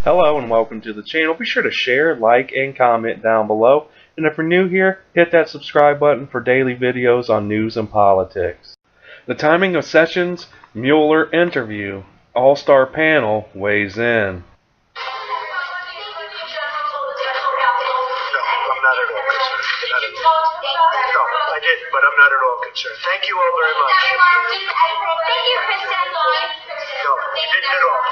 Hello and welcome to the channel. Be sure to share, like, and comment down below. And if you're new here, hit that subscribe button for daily videos on news and politics. The timing of Sessions' Mueller interview. All-star panel weighs in. I didn't, but I'm not at all concerned. Thank you all very much. Thank you, Chris. No, you didn't at all.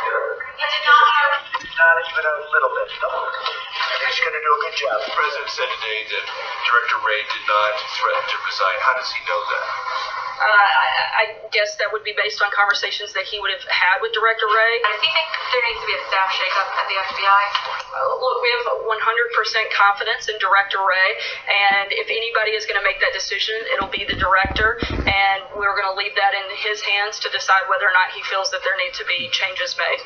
Not even a little bit. No. He's going to do a good job. The president said today that Director Wray did not threaten to resign. How does he know that? I guess that would be based on conversations that he would have had with Director Wray. Does he think there needs to be a staff shakeup at the FBI? Look, we have 100% confidence in Director Wray, and if anybody is going to make that decision, it'll be the director, and we're going to leave that in his hands to decide whether or not he feels that there need to be changes made.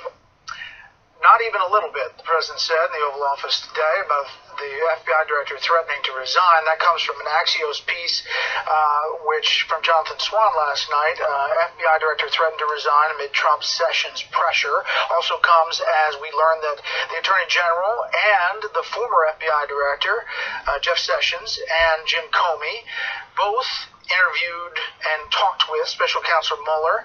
Not even a little bit, the president said in the Oval Office today about the FBI director threatening to resign. That comes from an Axios piece, which from Jonathan Swan last night. FBI director threatened to resign amid Trump's Sessions pressure. Also comes as we learn that the Attorney General and the former FBI director, Jeff Sessions, and Jim Comey, both interviewed and talked with Special Counsel Mueller,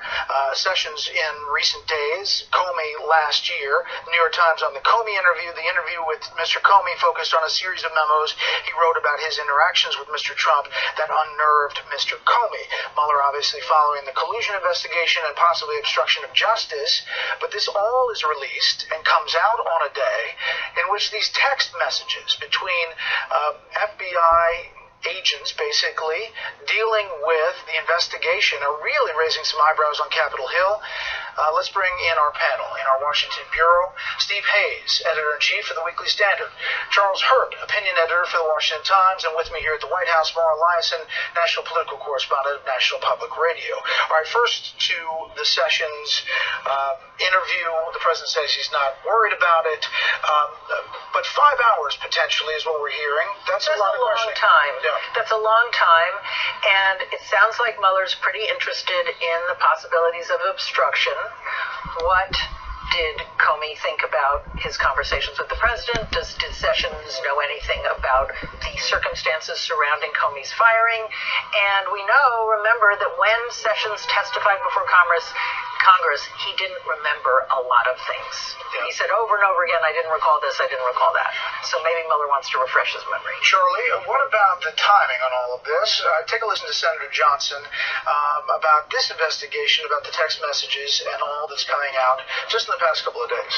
Sessions in recent days, Comey last year. The New York Times on the Comey interview. The interview with Mr. Comey focused on a series of memos he wrote about his interactions with Mr. Trump that unnerved Mr. Comey. Mueller obviously following the collusion investigation and possibly obstruction of justice, but this all is released and comes out on a day in which these text messages between FBI agents basically dealing with the investigation are really raising some eyebrows on Capitol Hill. Let's bring in our panel. In our Washington bureau, Steve Hayes, editor-in-chief of the Weekly Standard, Charles Hurt, opinion editor for the Washington Times, and with me here at the White House, Mara Liasson, national political correspondent of National Public Radio. All right, first to the Sessions interview. The president says he's not worried about it, but 5 hours potentially is what we're hearing. That's a lot of questioning. Time. Yeah. That's a long time, and it sounds like Mueller's pretty interested in the possibilities of obstruction. What did Comey think about his conversations with the president? Did Sessions know anything about the circumstances surrounding Comey's firing? And we remember that when Sessions testified before Congress, he didn't remember a lot of things. Yeah. He said over and over again, I didn't recall this, I didn't recall that. So maybe Mueller wants to refresh his memory. Charlie, what about the timing on all of this? Take a listen to Senator Johnson about this investigation, about the text messages and all that's coming out just in the past couple of days.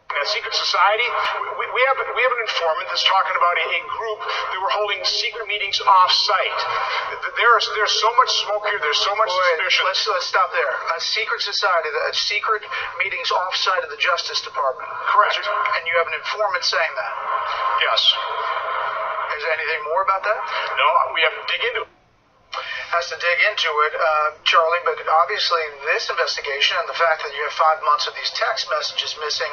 A secret society. We have an informant that's talking about a group that were holding secret meetings off-site. There's so much smoke here. There's so much suspicion. Let's stop there. A secret society, secret meetings off-site of the Justice Department. Correct. And you have an informant saying that. Yes. Is there anything more about that? No, we have to dig into it. Has to dig into it, Charlie, but obviously this investigation and the fact that you have 5 months of these text messages missing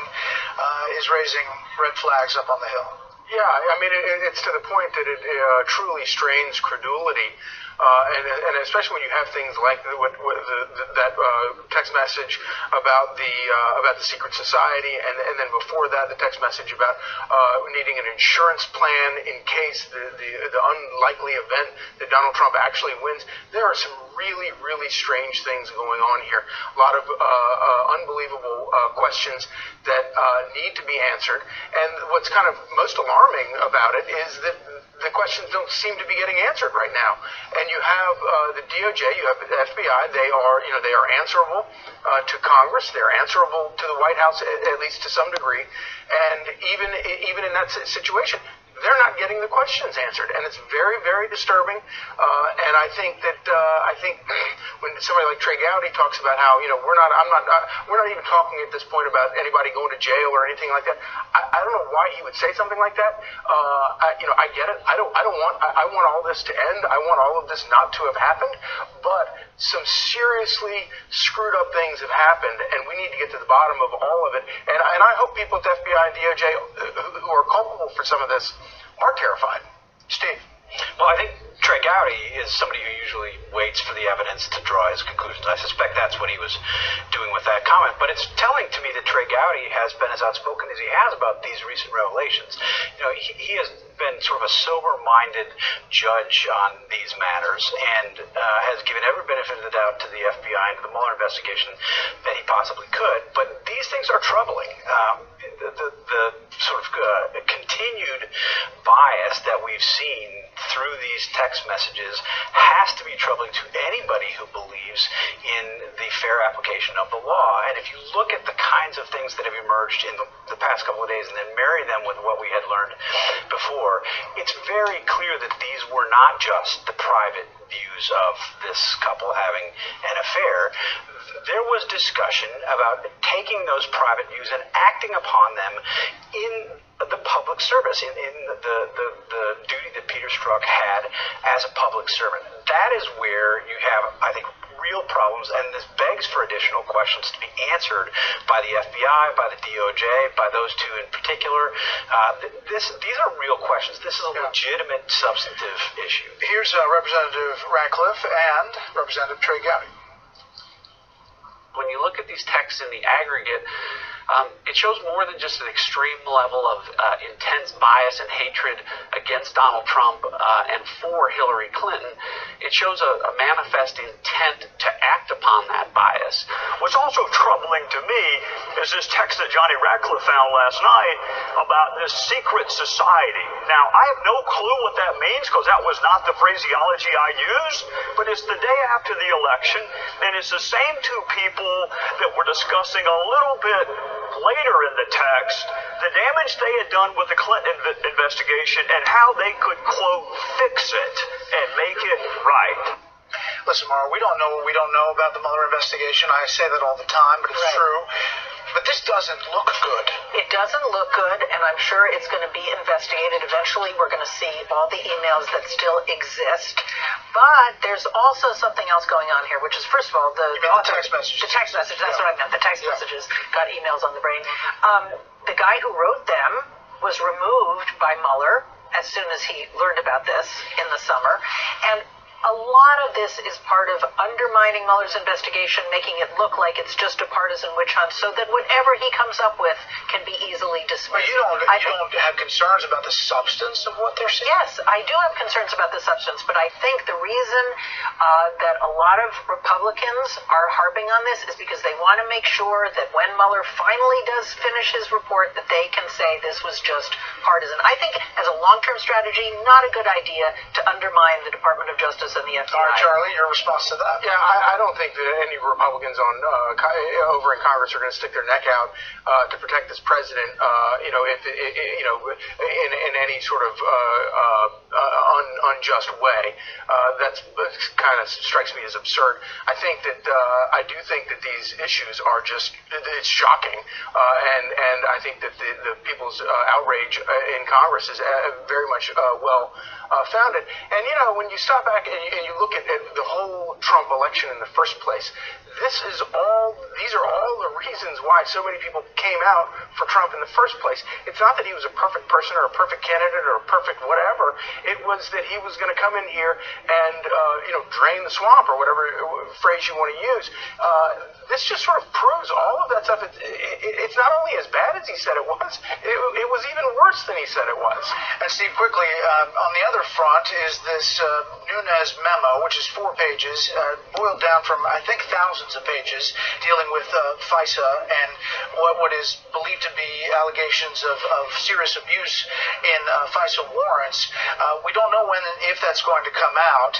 is raising red flags up on the Hill. Yeah, I mean, it's to the point that it truly strains credulity, and especially when you have things like that text message about the secret society, and then before that, the text message about needing an insurance plan in case the unlikely event that Donald Trump actually wins. There are some really, really strange things going on here. A lot of unbelievable questions that need to be answered. And what's kind of most alarming about it is that the questions don't seem to be getting answered right now. And you have the DOJ, you have the FBI. They are answerable to Congress. They're answerable to the White House, at least to some degree. And even in that situation, they're not getting the questions answered, and it's very, very disturbing. And I think when somebody like Trey Gowdy talks about how we're not even talking at this point about anybody going to jail or anything like that. I don't know why he would say something like that. I get it. I want all this to end. I want all of this not to have happened. But some seriously screwed up things have happened, and we need to get to the bottom of all of it. And I hope people at the FBI and DOJ who are culpable for some of this are terrified. Steve. Well, I think Trey Gowdy is somebody who usually waits for the evidence to draw his conclusions. I suspect that's what he was doing with that comment. But it's telling to me that Trey Gowdy has been as outspoken as he has about these recent revelations. He has been sort of a sober-minded judge on these matters and has given every benefit of the doubt to the FBI and to the Mueller investigation that he possibly could. But these things are troubling. The sort of continued bias that we've seen through these text messages has to be troubling to anybody who believes in the fair application of the law. And if you look at the kinds of things that have emerged in the past couple of days and then marry them with what we had learned before, it's very clear that these were not just the private views of this couple having an affair. There was discussion about taking those private views and acting upon them in the public service, in the duty that Peter Strzok had as a public servant. That is where you have, I think, real problems, and this begs for additional questions to be answered by the FBI, by the DOJ, by those two in particular. These are real questions. This is a legitimate, substantive issue. Here's Representative Ratcliffe and Representative Trey Gowdy. When you look at these texts in the aggregate, it shows more than just an extreme level of intense bias and hatred against Donald Trump and for Hillary Clinton. It shows a manifest intent to act upon that bias. What's also troubling to me is this text that Johnny Ratcliffe found last night about this secret society. Now, I have no clue what that means because that was not the phraseology I used, but it's the day after the election, and it's the same two people that we're discussing a little bit later in the text, the damage they had done with the Clinton investigation and how they could, quote, fix it and make it right. Listen, Mara, we don't know what we don't know about the Mueller investigation. I say that all the time, but it's true. But this doesn't look good. It doesn't look good, and I'm sure it's going to be investigated. Eventually, we're going to see all the emails that still exist. But there's also something else going on here, which is, first of all, the text messages. The text message, that's what I meant. The text messages got emails on the brain. The guy who wrote them was removed by Mueller as soon as he learned about this in the summer. And a lot of this is part of undermining Mueller's investigation, making it look like it's just a partisan witch hunt, so that whatever he comes up with can be easily dismissed. But you don't have concerns about the substance of what they're saying? Yes, I do have concerns about the substance, but I think the reason that a lot of Republicans are harping on this is because they want to make sure that when Mueller finally does finish his report, that they can say this was just partisan. I think as a long-term strategy, not a good idea to undermine the Department of Justice and the FBI. All right, Charlie, your response to that? Yeah, I don't think that any Republicans over in Congress are going to stick their neck out to protect this president. In any sort of unjust way. That kind of strikes me as absurd. I do think that these issues are it's shocking, and I think that the people's outrage in Congress is very much founded. And when you stop back and you look at the whole Trump election in the first place, these are all the reasons why so many people came out for Trump in the first place. It's not that he was a perfect person or a perfect candidate or a perfect whatever. It was that he was going to come in here and drain the swamp, or whatever phrase you want to use. This just sort of proves all of that stuff. It's not only as bad as he said it was, it was even worse than he said it was. And Steve, quickly, on the other front is this Nunes memo, which is 4 pages, boiled down from, I think, thousands of pages, dealing with FISA and what is believed to be allegations of serious abuse in FISA warrants. We don't know when and if that's going to come out,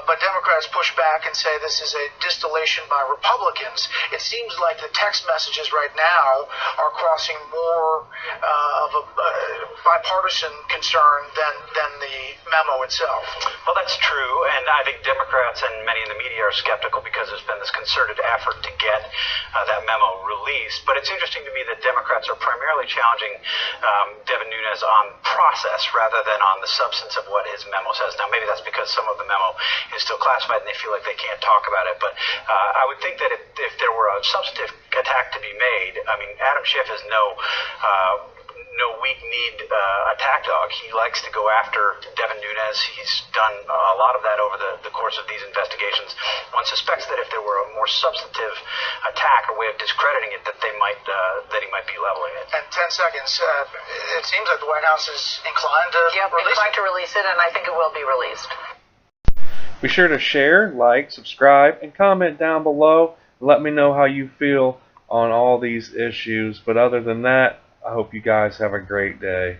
but Democrats push back and say this is a distillation by Republicans. It seems like the text messages right now are crossing more of a bipartisan concern than the memo itself. Well, that's true, and I think Democrats and many in the media are skeptical because there's been this concerted effort to get that memo released. But it's interesting to me that Democrats are primarily challenging Devin Nunes on process rather than on the substance of what his memo says. Now, maybe that's because some of the memo is still classified and they feel like they can't talk about it. But I would think that if there were a substantive attack to be made, I mean, Adam Schiff is no no weak-kneed attack dog. He likes to go after Devin Nunes. He's done a lot of that over the course of these investigations. One suspects that if there were a more substantive attack or way of discrediting it, that he might be leveling it. And 10 seconds. It seems like the White House is inclined to release it, and I think it will be released. Be sure to share, like, subscribe, and comment down below. Let me know how you feel on all these issues. But other than that, I hope you guys have a great day.